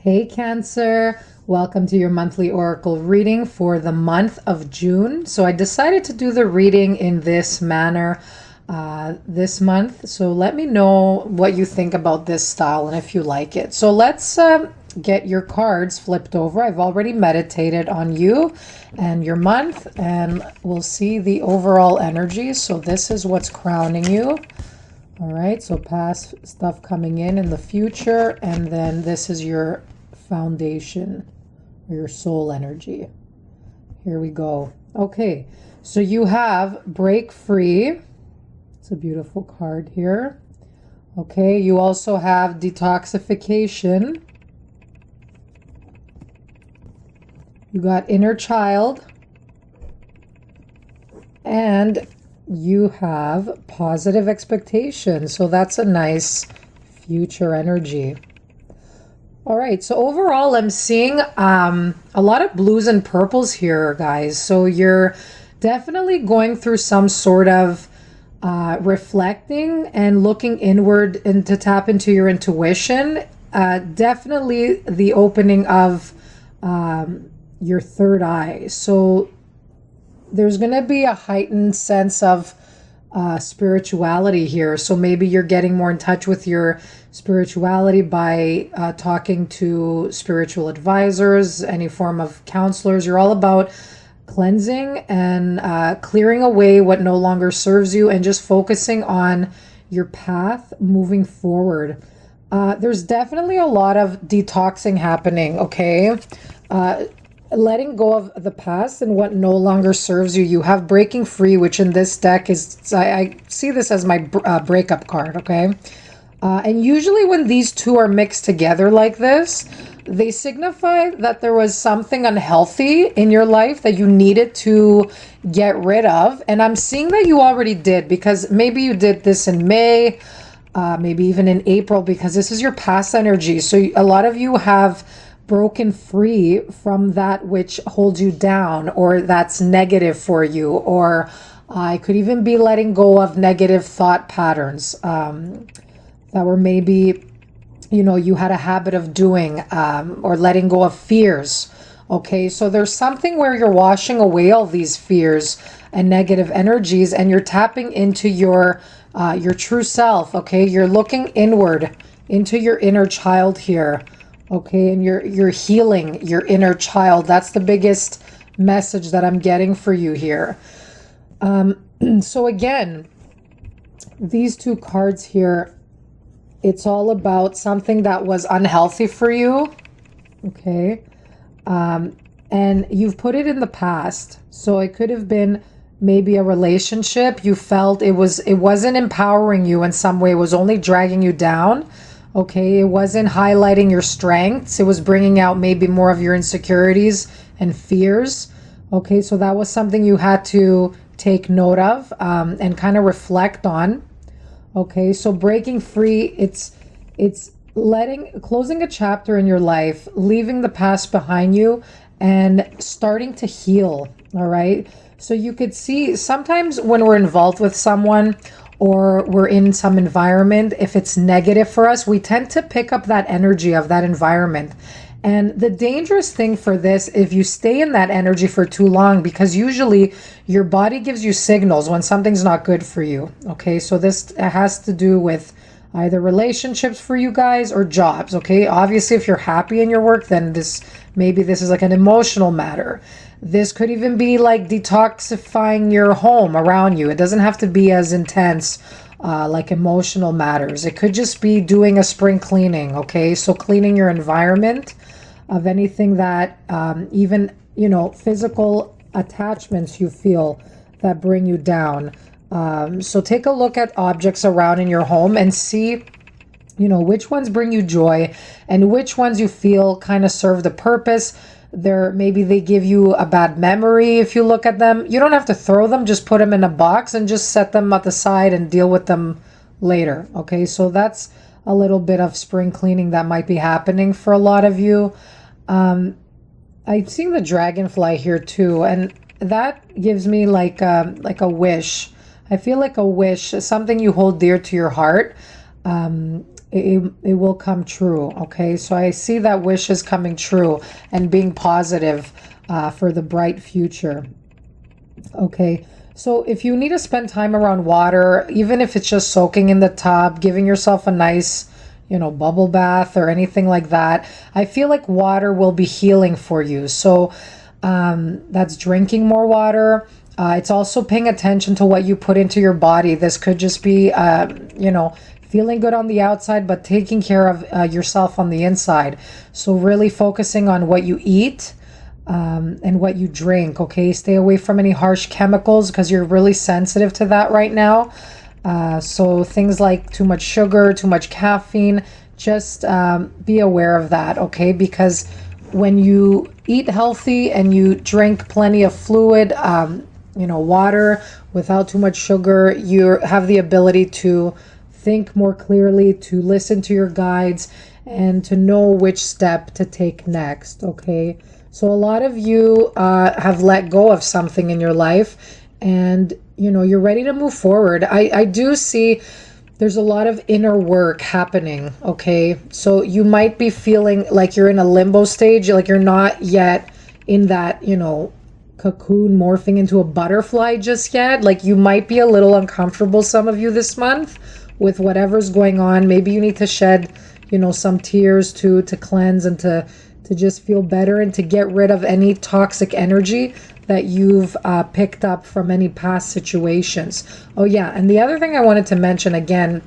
Hey Cancer, welcome to your monthly oracle reading for the month of June. So I decided to do the reading in this manner this month. So let me know what you think about this style and if you like it. So let's get your cards flipped over. I've already meditated on you and your month, and we'll see the overall energy. So this is what's crowning you. All right, so past stuff coming in the future, and then this is your foundation, or your soul energy. Here we go. Okay, so you have break free. It's a beautiful card here. Okay, you also have detoxification. You got inner child. And you have positive expectations. So that's a nice future energy. All right, so overall I'm seeing a lot of blues and purples here, guys. So you're definitely going through some sort of reflecting and looking inward and to tap into your intuition. Definitely the opening of your third eye. So there's going to be a heightened sense of spirituality here. So maybe you're getting more in touch with your spirituality by talking to spiritual advisors, any form of counselors. You're all about cleansing and clearing away what no longer serves you and just focusing on your path moving forward. There's definitely a lot of detoxing happening, okay? Letting go of the past and what no longer serves you. You have breaking free, which in this deck is, I see this as my breakup card, okay? And usually when these two are mixed together like this, they signify that there was something unhealthy in your life that you needed to get rid of. And I'm seeing that you already did, because maybe you did this in May, maybe even in April, because this is your past energy. So a lot of you have broken free from that which holds you down or that's negative for you, or I could even be letting go of negative thought patterns that were maybe, you had a habit of doing, or letting go of fears. Okay, so there's something where you're washing away all these fears and negative energies, and you're tapping into your true self. Okay, you're looking inward into your inner child here. Okay, and you're healing your inner child. That's the biggest message that I'm getting for you here. So again, these two cards here, it's all about something that was unhealthy for you. Okay, and you've put it in the past. So it could have been maybe a relationship. You felt it wasn't empowering you in some way. It was only dragging you down. Okay, it wasn't highlighting your strengths. It was bringing out maybe more of your insecurities and fears. Okay, so that was something you had to take note of and kind of reflect on. Okay, so breaking free, it's closing a chapter in your life, leaving the past behind you and starting to heal. All right, so you could see sometimes when we're involved with someone or we're in some environment, if it's negative for us, we tend to pick up that energy of that environment. And the dangerous thing for this, if you stay in that energy for too long, because usually your body gives you signals when something's not good for you. Okay, so this has to do with either relationships for you guys or jobs. Okay, obviously if you're happy in your work, then maybe this is like an emotional matter. This could even be like detoxifying your home around you. It doesn't have to be as intense like emotional matters. It could just be doing a spring cleaning, okay? So cleaning your environment of anything that even, physical attachments you feel that bring you down. So take a look at objects around in your home and see, which ones bring you joy and which ones you feel kind of serve the purpose. Maybe they give you a bad memory. If you look at them, you don't have to throw them, just put them in a box and just set them at the side and deal with them later. Okay, so that's a little bit of spring cleaning that might be happening for a lot of you. I've seen the dragonfly here too, and that gives me like a wish. I feel like a wish, something you hold dear to your heart. it will come true. Okay, so I see that wish is coming true and being positive for the bright future. Okay, so if you need to spend time around water, even if it's just soaking in the tub, giving yourself a nice, bubble bath or anything like that, I feel like water will be healing for you. So that's drinking more water. It's also paying attention to what you put into your body. This could just be, feeling good on the outside, but taking care of yourself on the inside. So really focusing on what you eat and what you drink. Okay, stay away from any harsh chemicals because you're really sensitive to that right now. So things like too much sugar, too much caffeine, just be aware of that. Okay, because when you eat healthy and you drink plenty of fluid, water without too much sugar, you have the ability to think more clearly, to listen to your guides, and to know which step to take next. Okay, so a lot of you have let go of something in your life, and you're ready to move forward. I do see there's a lot of inner work happening. Okay, so you might be feeling like you're in a limbo stage, like you're not yet in that cocoon morphing into a butterfly just yet. Like you might be a little uncomfortable, some of you, this month with whatever's going on. Maybe you need to shed some tears to cleanse and to just feel better and to get rid of any toxic energy that you've picked up from any past situations. Oh yeah, and the other thing I wanted to mention again,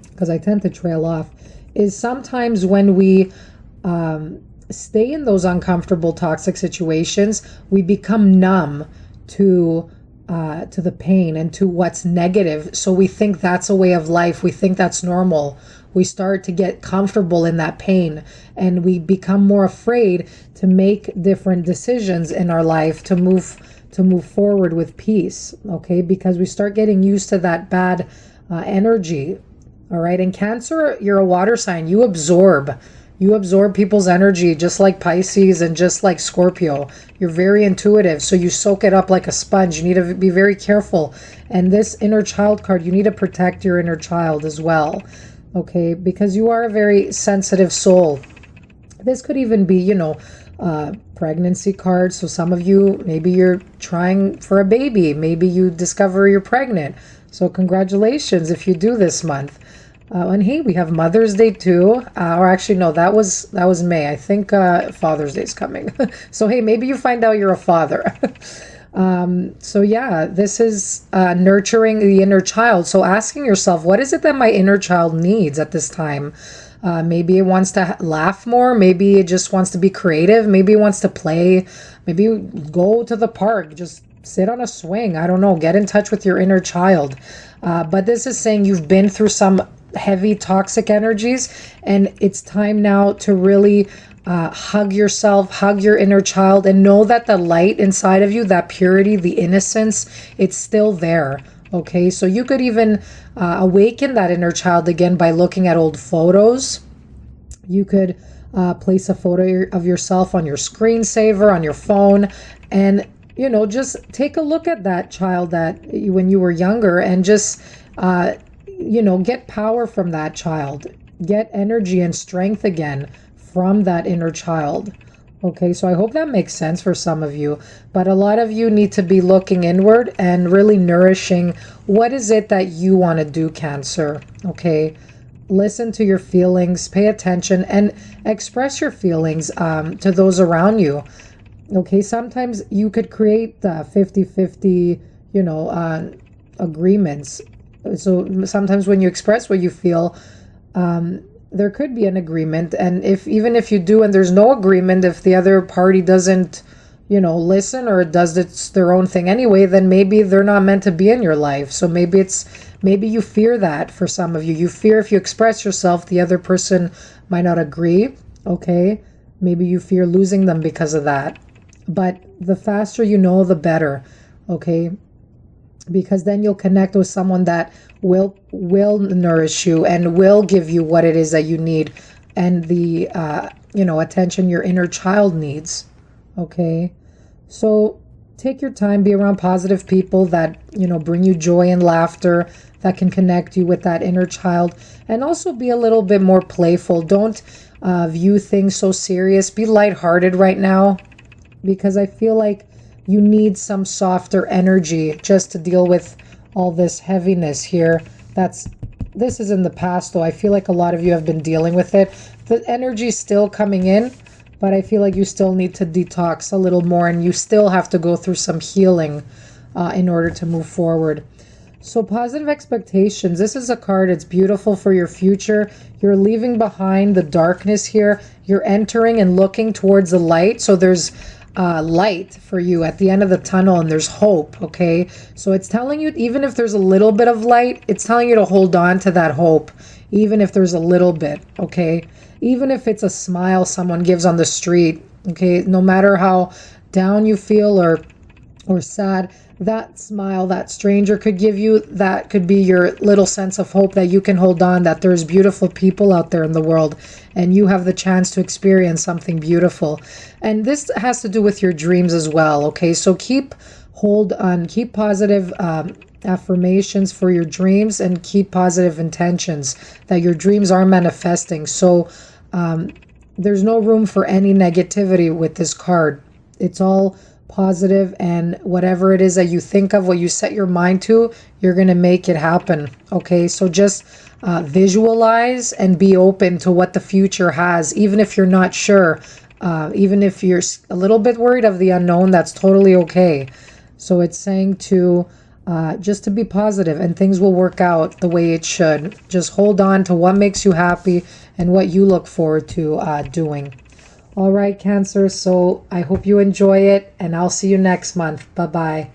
because I tend to trail off, is sometimes when we stay in those uncomfortable toxic situations, we become numb to the pain and to what's negative. So we think that's a way of life. We think that's normal. We start to get comfortable in that pain, and we become more afraid to make different decisions in our life to move forward with peace. Okay, because we start getting used to that bad energy. All right, and Cancer, you're a water sign. You absorb people's energy, just like Pisces and just like Scorpio. You're very intuitive, so you soak it up like a sponge. You need to be very careful. And this inner child card, you need to protect your inner child as well. Okay, because you are a very sensitive soul. This could even be, pregnancy card. So some of you, maybe you're trying for a baby. Maybe you discover you're pregnant. So congratulations if you do this month. And hey, we have Mother's Day too. Or actually, no, that was May. I think Father's Day is coming. So hey, maybe you find out you're a father. So yeah, this is nurturing the inner child. So asking yourself, what is it that my inner child needs at this time? Maybe it wants to laugh more. Maybe it just wants to be creative. Maybe it wants to play. Maybe go to the park. Just sit on a swing. I don't know. Get in touch with your inner child. But this is saying you've been through some heavy toxic energies, and it's time now to really hug yourself, hug your inner child, and know that the light inside of you, that purity, the innocence, it's still there. Okay, so you could even awaken that inner child again by looking at old photos. You could place a photo of yourself on your screensaver, on your phone, and just take a look at that child when you were younger, and just get power from that child, get energy and strength again from that inner child. Okay, so I hope that makes sense for some of you, but a lot of you need to be looking inward and really nourishing what is it that you want to do, Cancer. Okay, listen to your feelings, pay attention, and express your feelings to those around you. Okay, sometimes you could create 50-50, agreements. So sometimes when you express what you feel, there could be an agreement, and even if you do and there's no agreement, if the other party doesn't listen or does their own thing anyway, then maybe they're not meant to be in your life. So maybe you fear that. For some of you fear if you express yourself, the other person might not agree. Okay, maybe you fear losing them because of that, but the faster you know, the better. Okay, because then you'll connect with someone that will nourish you and will give you what it is that you need, and the attention your inner child needs. Okay, so take your time, be around positive people that, bring you joy and laughter, that can connect you with that inner child, and also be a little bit more playful. Don't view things so serious. Be lighthearted right now, because I feel like you need some softer energy just to deal with all this heaviness here. This is in the past, though. I feel like a lot of you have been dealing with it. The energy's still coming in, but I feel like you still need to detox a little more, and you still have to go through some healing in order to move forward. So positive expectations. This is a card. It's beautiful for your future. You're leaving behind the darkness here. You're entering and looking towards the light. So there's light for you at the end of the tunnel, and there's hope. Okay, so it's telling you, even if there's a little bit of light, it's telling you to hold on to that hope, even if there's a little bit. Okay, even if it's a smile someone gives on the street. Okay, no matter how down you feel or sad, that smile that stranger could give you, that could be your little sense of hope that you can hold on, that there's beautiful people out there in the world, and you have the chance to experience something beautiful. And this has to do with your dreams as well. Okay, so keep positive affirmations for your dreams, and keep positive intentions that your dreams are manifesting. So there's no room for any negativity with this card. It's all positive, and whatever it is that you think of, what you set your mind to, you're going to make it happen. Okay, so just visualize and be open to what the future has, even if you're not sure, even if you're a little bit worried of the unknown. That's totally okay. So it's saying to just to be positive, and things will work out the way it should. Just hold on to what makes you happy and what you look forward to doing. All right, Cancer, so I hope you enjoy it, and I'll see you next month. Bye-bye.